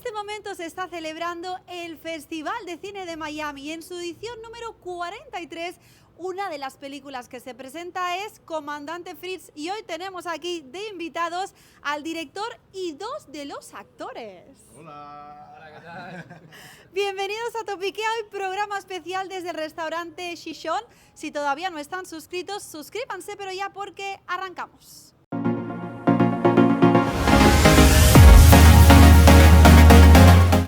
este momento se está celebrando el Festival de Cine de Miami. En su edición número 43, una de las películas que se presenta es Comandante Fritz. Y hoy tenemos aquí de invitados al director y dos de los actores. Hola. Hola, ¿qué tal? Bienvenidos a Topiquea, hoy programa especial desde el restaurante Shishon. Si todavía no están suscritos, suscríbanse, pero ya porque arrancamos.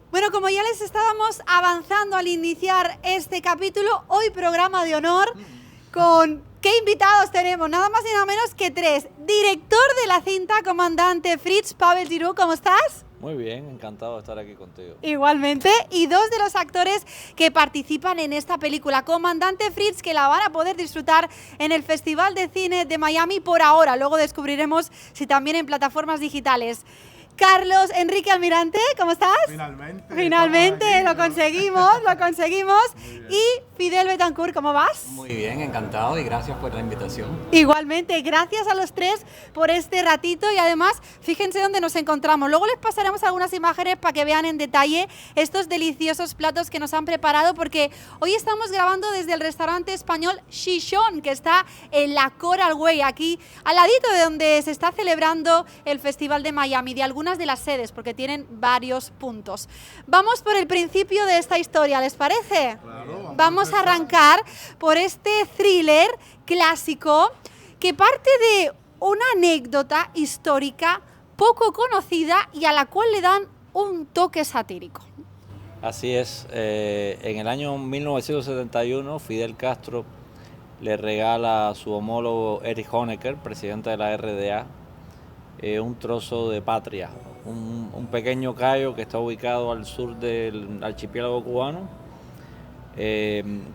Bueno, como ya les estábamos avanzando al iniciar este capítulo, hoy programa de honor con... ¿Qué invitados tenemos? Nada más y nada menos que tres. Director de la cinta Comandante Fritz, Pavel Giroux, ¿cómo estás? Muy bien, encantado de estar aquí contigo. Igualmente, y dos de los actores que participan en esta película, Comandante Fritz, que la van a poder disfrutar en el Festival de Cine de Miami por ahora. Luego descubriremos si también en plataformas digitales. Carlos Enrique Almirante, ¿cómo estás? Finalmente, lo conseguimos. Y Fidel Betancourt, ¿cómo vas? Muy bien, encantado y gracias por la invitación. Igualmente, gracias a los tres por este ratito y además, fíjense dónde nos encontramos. Luego les pasaremos algunas imágenes para que vean en detalle estos deliciosos platos que nos han preparado, porque hoy estamos grabando desde el restaurante español Shishon, que está en la Coral Way, aquí al ladito de donde se está celebrando el Festival de Miami, de algunas de las sedes, porque tienen varios puntos. Vamos por el principio de esta historia, ¿les parece? Claro, vamos a arrancar por este thriller clásico que parte de una anécdota histórica poco conocida y a la cual le dan un toque satírico. Así es, en el año 1971 Fidel Castro le regala a su homólogo Erich Honecker, presidente de la RDA, un trozo de patria, un pequeño cayo que está ubicado al sur del archipiélago cubano,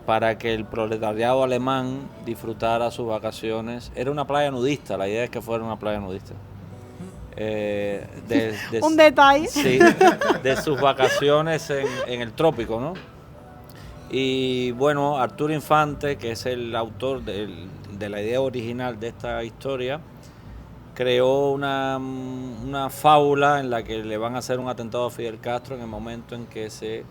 para que el proletariado alemán disfrutara sus vacaciones. Era una playa nudista, la idea es que fuera una playa nudista. Un detalle. Sí, de sus vacaciones en el trópico, ¿no? Y bueno, Arturo Infante, que es el autor de la idea original de esta historia, creó una fábula en la que le van a hacer un atentado a Fidel Castro en el momento en que se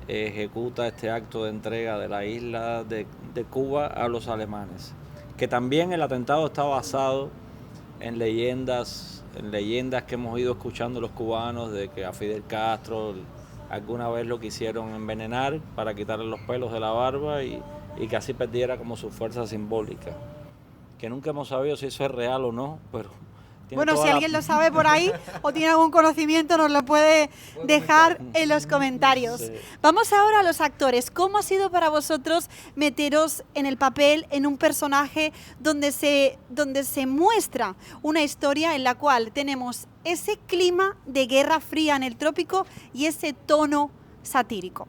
ejecuta este acto de entrega de la isla de Cuba a los alemanes. Que también el atentado está basado en leyendas que hemos ido escuchando los cubanos de que a Fidel Castro alguna vez lo quisieron envenenar para quitarle los pelos de la barba y que así perdiera como su fuerza simbólica. Que nunca hemos sabido si eso es real o no, pero... Bueno, si alguien lo sabe por ahí o tiene algún conocimiento, nos lo puede dejar en los comentarios. Sí. Vamos ahora a los actores. ¿Cómo ha sido para vosotros meteros en el papel, en un personaje donde se muestra una historia en la cual tenemos ese clima de Guerra Fría en el trópico y ese tono satírico?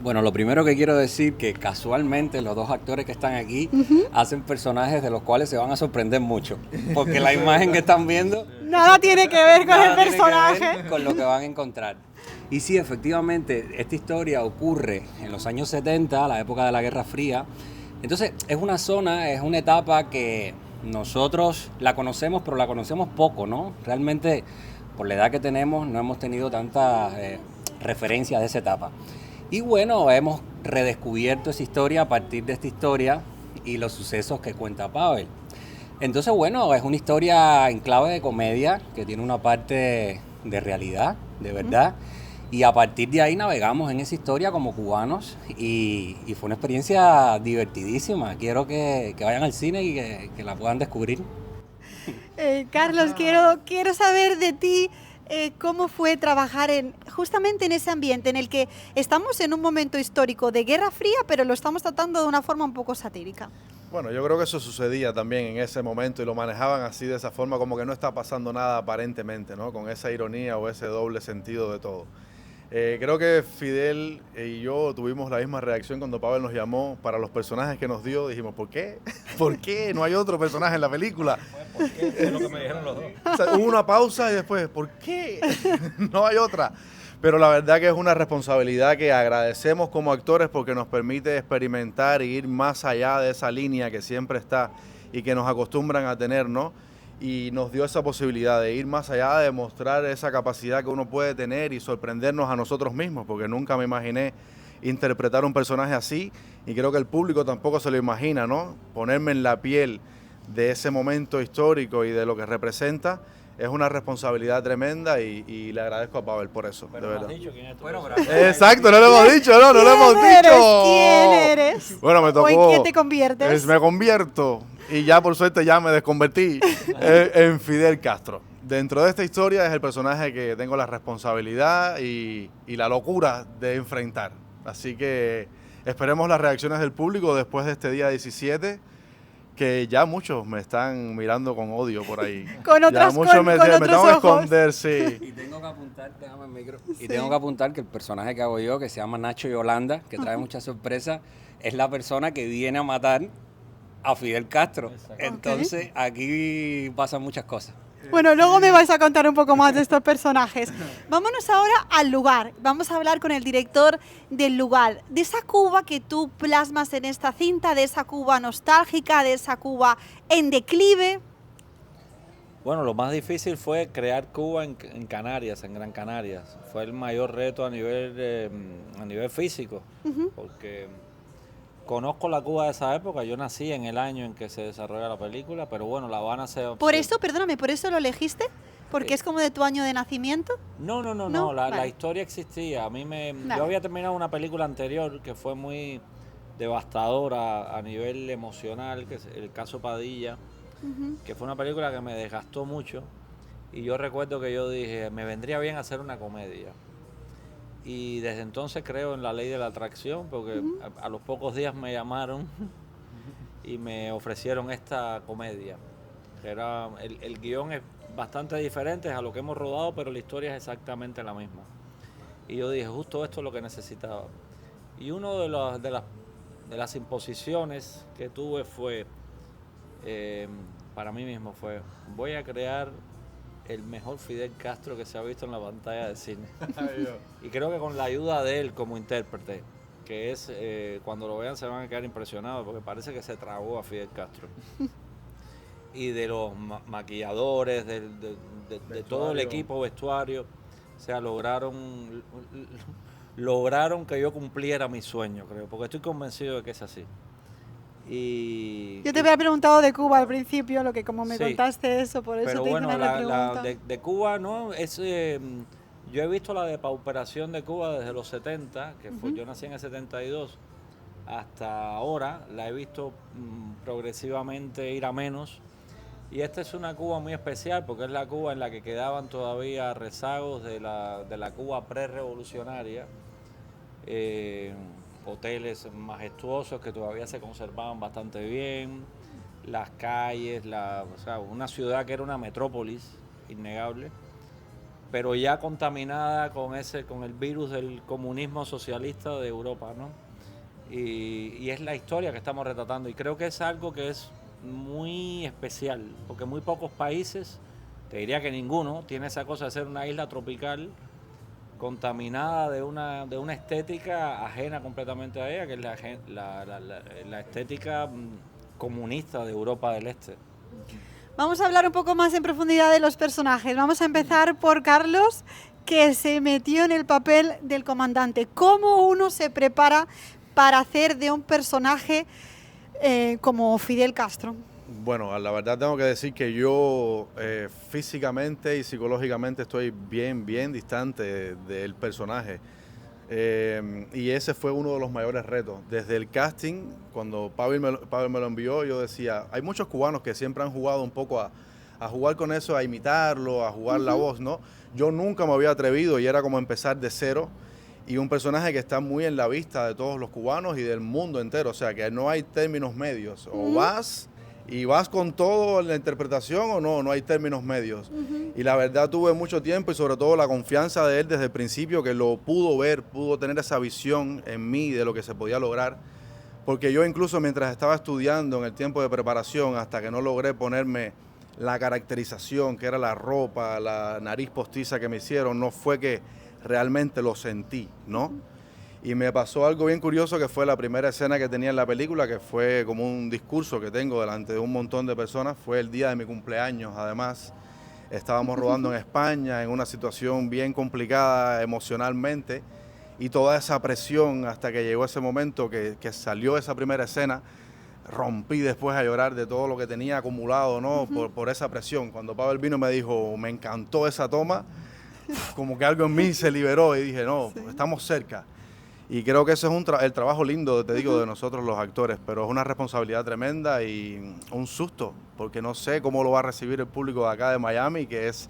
Bueno, lo primero que quiero decir que casualmente los dos actores que están aquí hacen personajes de los cuales se van a sorprender mucho, porque la imagen que están viendo nada tiene que ver con el personaje, tiene que ver con lo que van a encontrar. Y sí, efectivamente, esta historia ocurre en los años 70, la época de la Guerra Fría. Entonces, es una etapa que nosotros la conocemos, pero la conocemos poco, ¿no? Realmente, por la edad que tenemos, no hemos tenido tantas referencias de esa etapa. Y bueno, hemos redescubierto esa historia a partir de esta historia y los sucesos que cuenta Pavel. Entonces, bueno, es una historia en clave de comedia que tiene una parte de realidad, de verdad. Y a partir de ahí navegamos en esa historia como cubanos y fue una experiencia divertidísima. Quiero que vayan al cine y que la puedan descubrir. Carlos, quiero saber de ti. ¿Cómo fue trabajar justamente en ese ambiente en el que estamos en un momento histórico de Guerra Fría, pero lo estamos tratando de una forma un poco satírica? Bueno, yo creo que eso sucedía también en ese momento y lo manejaban así, de esa forma, como que no está pasando nada aparentemente, ¿no? Con esa ironía o ese doble sentido de todo. Creo que Fidel y yo tuvimos la misma reacción cuando Pavel nos llamó para los personajes que nos dio. Dijimos, ¿por qué? ¿Por qué? No hay otro personaje en la película. ¿Por qué? Es lo que me dijeron los dos. O sea, hubo una pausa y después, ¿por qué? No hay otra. Pero la verdad que es una responsabilidad que agradecemos como actores porque nos permite experimentar e ir más allá de esa línea que siempre está y que nos acostumbran a tener, ¿no? y nos dio esa posibilidad de ir más allá, de mostrar esa capacidad que uno puede tener y sorprendernos a nosotros mismos, porque nunca me imaginé interpretar un personaje así y creo que el público tampoco se lo imagina, ¿no? Ponerme en la piel de ese momento histórico y de lo que representa es una responsabilidad tremenda y le agradezco a Pavel por eso, Pero de no has verdad. dicho quién es tu Bueno, personaje. Exacto, no lo hemos dicho, no lo hemos dicho. ¿Quién eres? Bueno, me tocó. ¿O en qué te conviertes? Me convierto y ya por suerte ya me desconvertí en Fidel Castro. Dentro de esta historia es el personaje que tengo la responsabilidad y la locura de enfrentar. Así que esperemos las reacciones del público después de este día 17, que ya muchos me están mirando con odio por ahí. Con otras- ya muchos con me otros tengo que ojos. esconder, sí. Y tengo que apuntar, déjame el micro. Sí. Y tengo que apuntar que el personaje que hago yo, que se llama Nacho Yolanda, que trae muchas sorpresas, es la persona que viene a matar a Fidel Castro. Exacto. Entonces, aquí pasan muchas cosas. Bueno, luego me vais a contar un poco más de estos personajes. Vámonos ahora al lugar. Vamos a hablar con el director del lugar, de esa Cuba que tú plasmas en esta cinta, de esa Cuba nostálgica, de esa Cuba en declive. Bueno, lo más difícil fue crear Cuba en Canarias, en Gran Canarias. Fue el mayor reto a nivel físico, porque conozco la Cuba de esa época. Yo nací en el año en que se desarrolla la película, pero bueno, La Habana Por eso, perdóname, ¿por eso lo elegiste? ¿Porque es como de tu año de nacimiento? No, No, la vale. historia existía. Vale. Yo había terminado una película anterior que fue muy devastadora a nivel emocional, que es el caso Padilla, que fue una película que me desgastó mucho. Y yo recuerdo que yo dije, me vendría bien hacer una comedia. Y desde entonces creo en la ley de la atracción, porque a los pocos días me llamaron y me ofrecieron esta comedia. El guión es bastante diferente a lo que hemos rodado, pero la historia es exactamente la misma. Y yo dije, justo esto es lo que necesitaba. Y una de las imposiciones que tuve fue, para mí mismo fue, voy a crear el mejor Fidel Castro que se ha visto en la pantalla de cine. Y creo que con la ayuda de él como intérprete, que es, cuando lo vean se van a quedar impresionados, porque parece que se tragó a Fidel Castro. Y de los maquilladores, de todo el equipo vestuario, o sea, lograron que yo cumpliera mi sueño, creo, porque estoy convencido de que es así. Y, Yo te había preguntado de Cuba al principio, lo que como me Sí. contaste eso, por eso pero te hice bueno, una pregunta. de Cuba, ¿no? Yo he visto la depauperación de Cuba desde los 70, que fue, yo nací en el 72, hasta ahora, la he visto progresivamente ir a menos. Y esta es una Cuba muy especial porque es la Cuba en la que quedaban todavía rezagos de la Cuba prerevolucionaria. Hoteles majestuosos que todavía se conservaban bastante bien, las calles, o sea, una ciudad que era una metrópolis innegable, pero ya contaminada con el virus del comunismo socialista de Europa, ¿no? Y es la historia que estamos retratando y creo que es algo que es muy especial, porque muy pocos países, te diría que ninguno, tiene esa cosa de ser una isla tropical contaminada de una estética ajena completamente a ella, que es la estética comunista de Europa del Este. Vamos a hablar un poco más en profundidad de los personajes. Vamos a empezar por Carlos, que se metió en el papel del comandante. ¿Cómo uno se prepara para hacer de un personaje como Fidel Castro? Bueno, la verdad tengo que decir que yo físicamente y psicológicamente estoy bien distante del personaje. Y ese fue uno de los mayores retos. Desde el casting, cuando Pavel me lo envió, yo decía, hay muchos cubanos que siempre han jugado un poco a jugar con eso, a imitarlo, a jugar la voz, ¿no? Yo nunca me había atrevido y era como empezar de cero. Y un personaje que está muy en la vista de todos los cubanos y del mundo entero. O sea, que no hay términos medios. O vas y vas con todo en la interpretación o no hay términos medios. Y la verdad tuve mucho tiempo y sobre todo la confianza de él desde el principio, que lo pudo ver, pudo tener esa visión en mí de lo que se podía lograr. Porque yo incluso mientras estaba estudiando en el tiempo de preparación, hasta que no logré ponerme la caracterización, que era la ropa, la nariz postiza que me hicieron, no fue que realmente lo sentí, ¿no? Y me pasó algo bien curioso, que fue la primera escena que tenía en la película, que fue como un discurso que tengo delante de un montón de personas. Fue el día de mi cumpleaños, además. Estábamos rodando en España, en una situación bien complicada emocionalmente, y toda esa presión hasta que llegó ese momento que salió esa primera escena, rompí después a llorar de todo lo que tenía acumulado, ¿no? Por esa presión. Cuando Pavel vino me dijo, me encantó esa toma, como que algo en mí se liberó y dije, no, estamos cerca. Y creo que ese es el trabajo lindo, te digo, de nosotros los actores, pero es una responsabilidad tremenda y un susto, porque no sé cómo lo va a recibir el público de acá de Miami, que es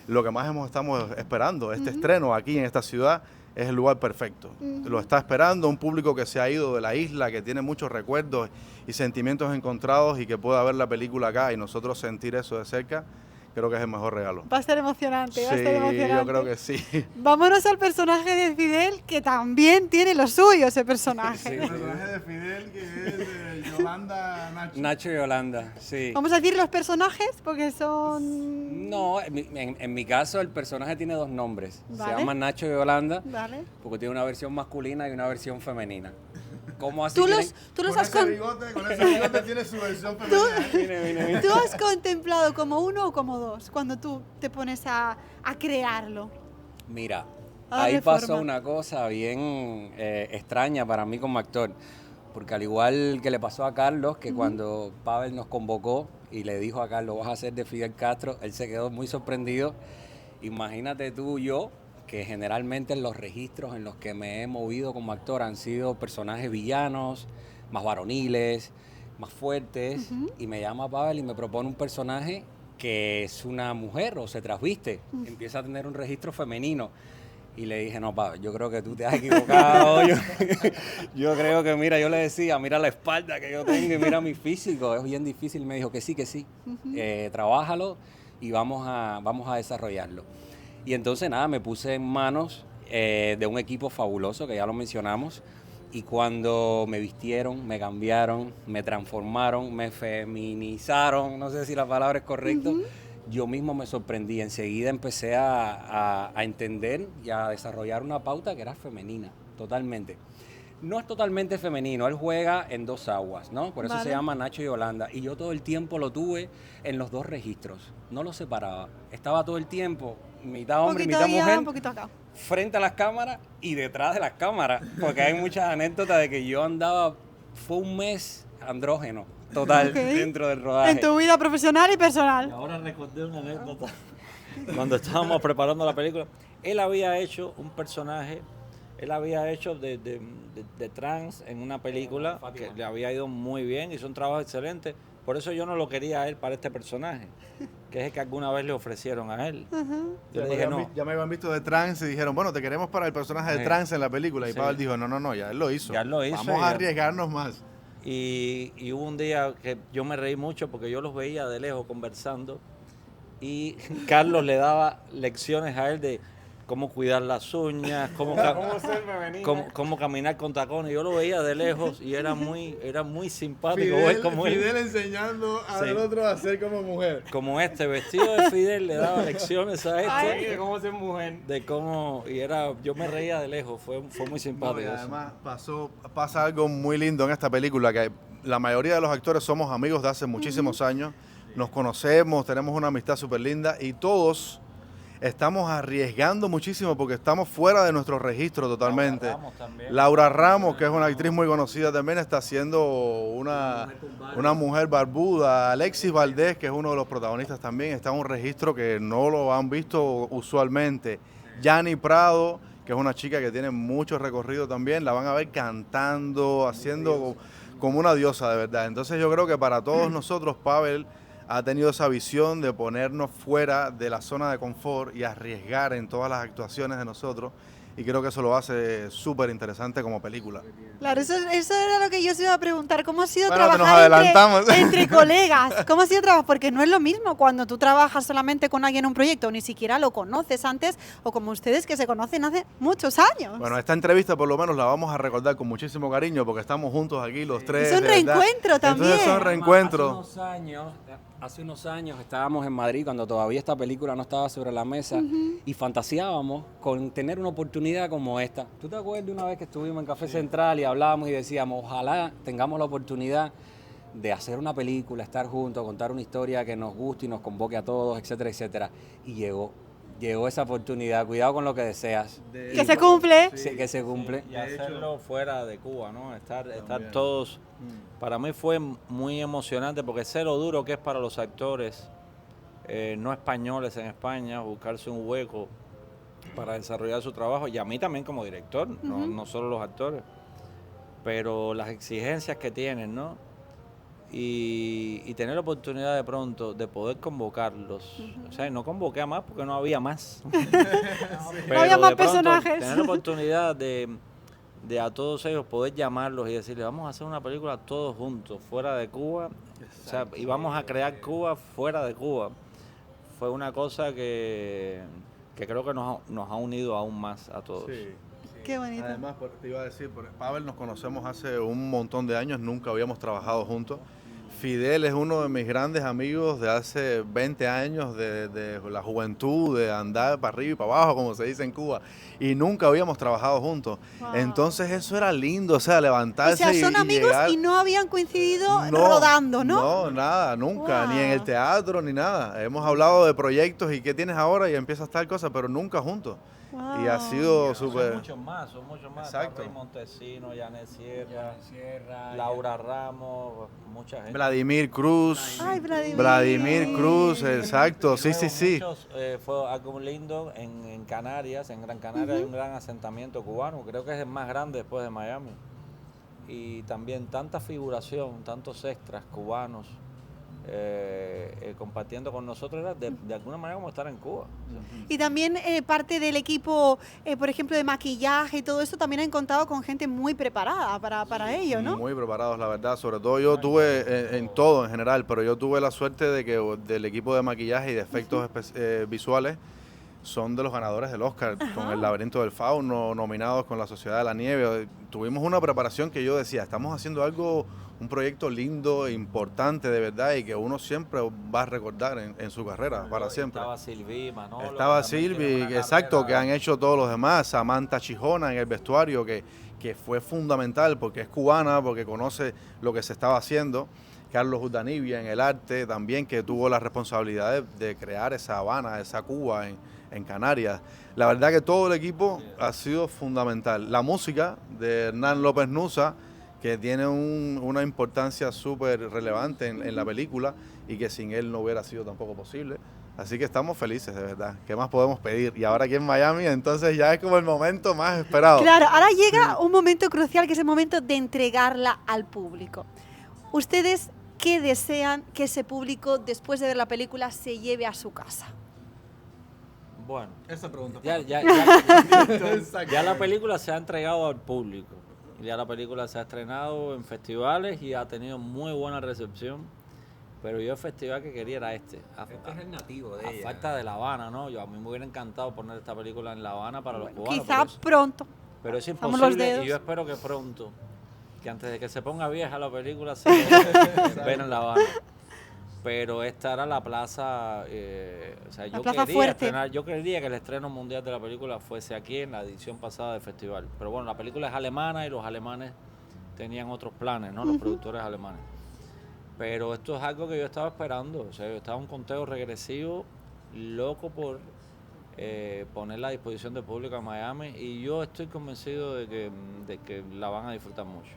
lo que más estamos esperando. Este estreno aquí en esta ciudad es el lugar perfecto. Lo está esperando un público que se ha ido de la isla, que tiene muchos recuerdos y sentimientos encontrados y que pueda ver la película acá y nosotros sentir eso de cerca. Creo que es el mejor regalo. Va a estar emocionante, va a estar Sí, emocionante. yo creo que sí. Vámonos al personaje de Fidel, que también tiene lo suyo ese personaje. Sí. El personaje de Fidel, que es de Yolanda Nacho. Nacho y Yolanda, sí. Vamos a decir los personajes porque son... No, en mi caso el personaje tiene dos nombres. Vale. Se llama Nacho y Yolanda Vale. porque tiene una versión masculina y una versión femenina. ¿Cómo así? Tú tienen- los has Con ese bigote tiene su versión femenina. Mire. ¿Tú has contemplado como uno o como dos cuando tú te pones a crearlo? Mira, A ahí darle pasó forma. una cosa bien extraña para mí como actor, porque al igual que le pasó a Carlos, que cuando Pavel nos convocó y le dijo a Carlos, vas a ser de Fidel Castro, él se quedó muy sorprendido. Imagínate tú y yo, que generalmente en los registros en los que me he movido como actor han sido personajes villanos, más varoniles, más fuertes, y me llama Pavel y me propone un personaje que es una mujer o se trasviste, empieza a tener un registro femenino. Y le dije, no, Pavel, yo creo que tú te has equivocado. Yo creo que, mira, yo le decía, mira la espalda que yo tengo y mira mi físico, es bien difícil. Me dijo que sí, trabájalo y vamos a desarrollarlo. Y entonces, nada, me puse en manos de un equipo fabuloso, que ya lo mencionamos, y cuando me vistieron, me cambiaron, me transformaron, me feminizaron, no sé si la palabra es correcta, yo mismo me sorprendí. Enseguida empecé a entender y a desarrollar una pauta que era femenina, totalmente. No es totalmente femenino, él juega en dos aguas, ¿no? Por eso Vale. se llama Nacho y Yolanda. Y yo todo el tiempo lo tuve en los dos registros, no lo separaba. Estaba todo el tiempo, mitad Un hombre y poquito mitad allá, mujer, un poquito acá. frente a las cámaras y detrás de las cámaras, porque hay muchas anécdotas de que yo andaba, fue un mes andrógeno, total, Ok. dentro del rodaje. En tu vida profesional y personal. Ahora recordé una anécdota. Cuando estábamos preparando la película, él había hecho un personaje, él había hecho de trans en una película que le había ido muy bien, hizo un trabajo excelente. Por eso yo no lo quería a él para este personaje, que es el que alguna vez le ofrecieron a él. Yo le dije no. Ya me habían visto de trans y dijeron, bueno, te queremos para el personaje de Sí. trans en la película. Y Sí. Pavel dijo, no, ya él lo hizo. Ya él lo hizo Vamos y a ya- arriesgarnos más. Y hubo un día que yo me reí mucho porque yo los veía de lejos conversando y Carlos le daba lecciones a él de cómo cuidar las uñas, cómo caminar con tacones. Yo lo veía de lejos y era muy simpático ver cómo él, enseñando Sí. otro a ser como mujer. como este vestido de Fidel le daba lecciones a Ay. este cómo ser mujer. de cómo, yo me reía de lejos, fue muy No, simpático. y eso. además pasa algo muy lindo en esta película, que la mayoría de los actores somos amigos de hace muchísimos años, nos conocemos, tenemos una amistad súper linda y todos estamos arriesgando muchísimo porque estamos fuera de nuestro registro totalmente. Laura Ramos también. Laura Ramos, que es una actriz muy conocida también, está haciendo una mujer barbuda. Alexis Valdés, que es uno de los protagonistas también, está en un registro que no lo han visto usualmente. Yani Prado, que es una chica que tiene mucho recorrido también, la van a ver cantando, haciendo como una diosa de verdad. Entonces yo creo que para todos nosotros, Pavel ha tenido esa visión de ponernos fuera de la zona de confort y arriesgar en todas las actuaciones de nosotros. Y creo que eso lo hace súper interesante como película. Claro, eso era lo que yo os iba a preguntar. ¿Cómo ha sido Bueno, nos trabajar adelantamos. entre colegas? ¿Cómo ha sido trabajar? Porque no es lo mismo cuando tú trabajas solamente con alguien en un proyecto, ni siquiera lo conoces antes, o como ustedes que se conocen hace muchos años. Bueno, esta entrevista por lo menos la vamos a recordar con muchísimo cariño porque estamos juntos aquí los tres. Es un de verdad. reencuentro también. Entonces son Hace reencuentros. unos años, Hace unos años estábamos en Madrid cuando todavía esta película no estaba sobre la mesa y fantaseábamos con tener una oportunidad como esta. ¿Tú te acuerdas de una vez que estuvimos en Café Central y hablábamos y decíamos, ojalá tengamos la oportunidad de hacer una película, estar juntos, contar una historia que nos guste y nos convoque a todos, etcétera, etcétera? Y llegó esa oportunidad. Cuidado con lo que deseas. Que se cumple. Sí, que se cumple. Y hacerlo fuera de Cuba, ¿no? Estar todos. Para mí fue muy emocionante porque sé lo duro que es para los actores no españoles en España buscarse un hueco para desarrollar su trabajo, y a mí también como director, no solo los actores, pero las exigencias que tienen, ¿no? Y tener la oportunidad de pronto de poder convocarlos. O sea, no convoqué a más porque no había más. Pero no había más de pronto, personajes. tener la oportunidad de a todos ellos poder llamarlos y decirles, vamos a hacer una película todos juntos, fuera de Cuba. O sea, y vamos a crear Cuba fuera de Cuba. Fue una cosa que creo que nos ha unido aún más a todos. Sí. Qué bonito. Además, te iba a decir, Pavel nos conocemos hace un montón de años, nunca habíamos trabajado juntos. Fidel es uno de mis grandes amigos de hace 20 años, de la juventud, de andar para arriba y para abajo, como se dice en Cuba, y nunca habíamos trabajado juntos. Wow. Entonces eso era lindo, o sea, levantarse O sea, son y amigos llegar. y no habían coincidido rodando, ¿no? No, nada, nunca, Wow. ni en el teatro, ni nada. Hemos hablado de proyectos y qué tienes ahora y empiezas tal cosa, pero nunca juntos. Wow. Y ha sido Son súper... muchos más, son muchos más. Exacto. Rey Montesino, Janet Sierra, Laura Ramos, mucha gente. Vladimir Cruz. Ay, Vladimir. Vladimir Cruz, exacto, sí, sí, sí. Muchos, fue algo lindo en Canarias, en Gran Canaria hay un gran asentamiento cubano, creo que es el más grande después de Miami. Y también tanta figuración, tantos extras cubanos compartiendo con nosotros, era de alguna manera como estar en Cuba. Y también parte del equipo, por ejemplo, de maquillaje y todo eso, también han contado con gente muy preparada para ello, ¿no? Muy preparados, la verdad. Sobre todo yo tuve, en todo en general, pero yo tuve la suerte de que del equipo de maquillaje y de efectos visuales son de los ganadores del Oscar, con El laberinto del fauno, nominados con La Sociedad de la Nieve. Tuvimos una preparación que yo decía, estamos haciendo algo, un proyecto lindo, importante de verdad, y que uno siempre va a recordar en su carrera, para siempre. Estaba Silvi, Manolo. Estaba que también tiene Silvi, una exacto, que carrera. han hecho todos los demás. Samantha Chijona en el vestuario, que fue fundamental porque es cubana, porque conoce lo que se estaba haciendo. Carlos Urdanibia en el arte también, que tuvo la responsabilidad de crear esa Habana, esa Cuba en Canarias. La verdad que todo el equipo ha sido fundamental. La música de Hernán López Nusa, que tiene una importancia súper relevante en la película y que sin él no hubiera sido tampoco posible. Así que estamos felices, de verdad. ¿Qué más podemos pedir? Y ahora aquí en Miami, entonces ya es como el momento más esperado. Claro, ahora llega un momento crucial, que es el momento de entregarla al público. ¿Ustedes qué desean que ese público, después de ver la película, se lleve a su casa? Bueno, Esa pregunta. ya la película se ha entregado al público. Ya la película se ha estrenado en festivales y ha tenido muy buena recepción. Pero yo el festival que quería era este. Este es el nativo de A ella. falta de La Habana, ¿no? A mí me hubiera encantado poner esta película en La Habana para los cubanos. Quizá pero pronto. pero es Estamos los imposible dedos. y yo espero que pronto, que antes de que se ponga vieja la película, se ven en La Habana. Pero esta era la plaza, o sea, yo plaza quería fuerte. estrenar, yo quería que el estreno mundial de la película fuese aquí en la edición pasada del festival. Pero bueno, la película es alemana y los alemanes tenían otros planes, ¿no? Los productores alemanes. Pero esto es algo que yo estaba esperando, o sea, yo estaba en un conteo regresivo, loco por ponerla a disposición del público en Miami, y yo estoy convencido de que la van a disfrutar mucho,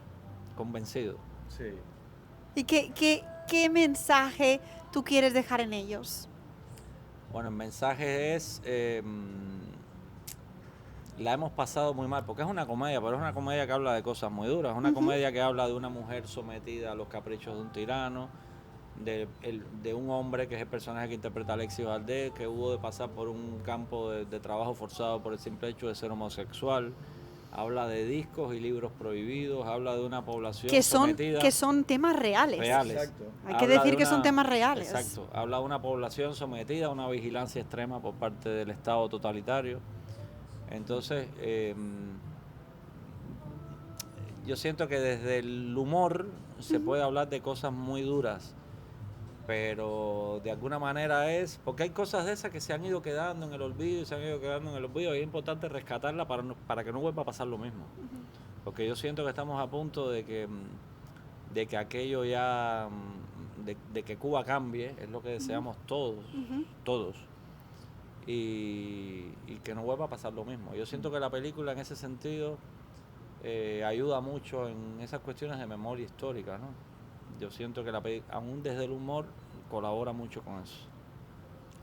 convencido. Sí. ¿Y qué mensaje tú quieres dejar en ellos? Bueno, el mensaje es, la hemos pasado muy mal, porque es una comedia, pero es una comedia que habla de cosas muy duras, es una comedia que habla de una mujer sometida a los caprichos de un tirano, de un hombre que es el personaje que interpreta Alexis Valdés, que hubo de pasar por un campo de trabajo forzado por el simple hecho de ser homosexual. Habla de discos y libros prohibidos, habla de una población sometida. Que son temas reales. Exacto. Hay que Habla decir de que son una- temas reales. Exacto. Habla de una población sometida a una vigilancia extrema por parte del Estado totalitario. Entonces, yo siento que desde el humor se puede hablar de cosas muy duras pero de alguna manera porque hay cosas de esas que se han ido quedando en el olvido y es importante rescatarla para que no vuelva a pasar lo mismo. Porque yo siento que estamos a punto de que aquello ya, de que Cuba cambie, es lo que deseamos todos, y que no vuelva a pasar lo mismo. Yo siento que la película en ese sentido ayuda mucho en esas cuestiones de memoria histórica, ¿no? Yo siento que aún desde el humor colabora mucho con eso.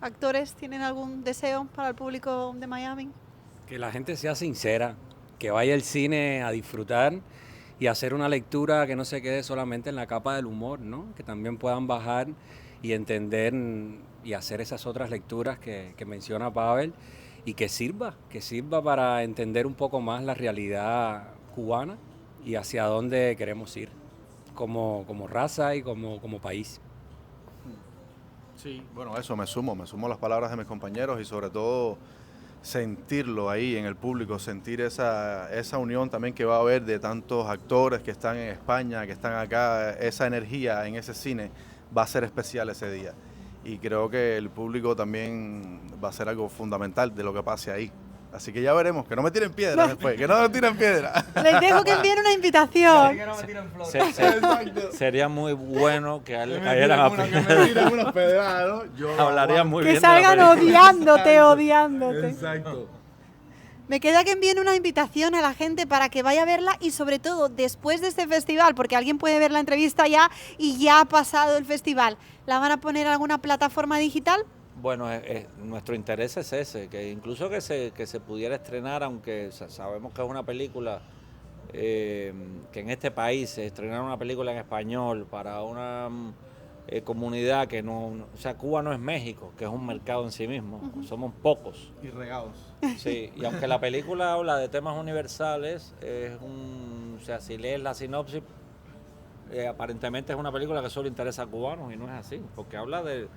¿Actores tienen algún deseo para el público de Miami? Que la gente sea sincera, que vaya al cine a disfrutar y hacer una lectura que no se quede solamente en la capa del humor, ¿no? Que también puedan bajar y entender y hacer esas otras lecturas que menciona Pavel, y que sirva para entender un poco más la realidad cubana y hacia dónde queremos ir como raza y como país. Sí, bueno, eso me sumo a las palabras de mis compañeros y sobre todo sentirlo ahí en el público, sentir esa unión también que va a haber de tantos actores que están en España, que están acá, esa energía en ese cine va a ser especial ese día. Y creo que el público también va a ser algo fundamental de lo que pase ahí. Así que ya veremos, que no me tiren piedra después, que no me tiren piedra. Les dejo que envíen una invitación. Sería muy bueno que me tiren unas pedradas, ¿no? Yo hablaría muy que bien salgan de la película. odiándote. Exacto. Me queda que envíen una invitación a la gente para que vaya a verla y sobre todo después de este festival, porque alguien puede ver la entrevista ya y ya ha pasado el festival. ¿La van a poner en alguna plataforma digital? Bueno, nuestro interés es ese, que incluso que se pudiera estrenar, aunque sabemos que es una película que en este país estrenar una película en español para una comunidad que no, o sea, Cuba no es México, que es un mercado en sí mismo, somos pocos. Y regados. Sí, y aunque la película habla de temas universales, o sea, si lees la sinopsis, aparentemente es una película que solo interesa a cubanos y no es así, porque habla de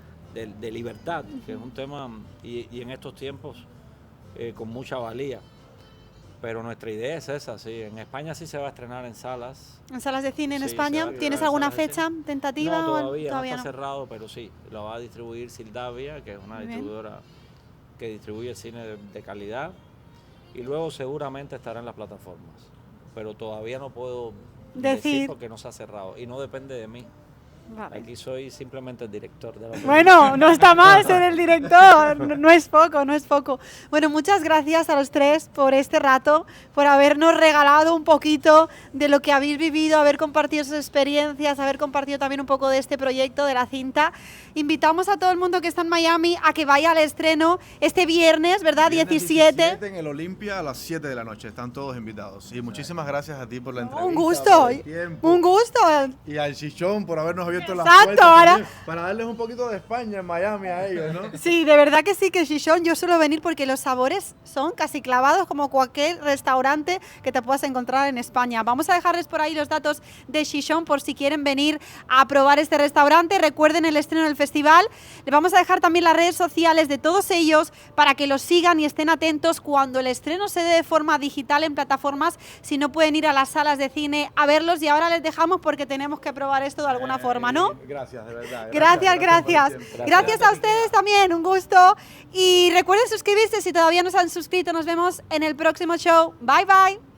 libertad, que es un tema, y en estos tiempos con mucha valía. Pero nuestra idea es esa, sí. En España sí se va a estrenar en salas. ¿En salas de cine en Sí, España? se va a ¿Tienes estrenar en alguna salas de fecha cine. tentativa? No, todavía no está no. cerrado, pero sí, lo va a distribuir Sildavia, que es una Muy bien. distribuidora que distribuye cine de calidad, y luego seguramente estará en las plataformas. Pero todavía no puedo decir porque no se ha cerrado, y no depende de mí. Vale. Aquí soy simplemente el director de la película. Bueno, no está mal ser el director, no es poco, no es poco. Bueno, muchas gracias a los tres por este rato, por habernos regalado un poquito de lo que habéis vivido, haber compartido sus experiencias, haber compartido también un poco de este proyecto de la cinta. Invitamos a todo el mundo que está en Miami a que vaya al estreno este viernes, ¿verdad? Viernes 17. en el Olympia a las 7 de la noche, están todos invitados. Y muchísimas gracias a ti por la entrevista. Un gusto, por el tiempo. un gusto. Y al Chichón por habernos abierto las Exacto, puertas ahora- también, para darles un poquito de España en Miami a ellos, ¿no? Sí, de verdad que sí, que Chichón yo suelo venir porque los sabores son casi clavados como cualquier restaurante que te puedas encontrar en España. Vamos a dejarles por ahí los datos de Chichón por si quieren venir a probar este restaurante. Recuerden el estreno del festival. Les vamos a dejar también las redes sociales de todos ellos para que los sigan y estén atentos cuando el estreno se dé de forma digital en plataformas, si no pueden ir a las salas de cine a verlos. Y ahora les dejamos porque tenemos que probar esto de alguna forma, ¿no? Gracias, de verdad. Gracias. por el tiempo. Gracias a ustedes también, un gusto. Y recuerden suscribirse si todavía no se han suscrito. Nos vemos en el próximo show. Bye, bye.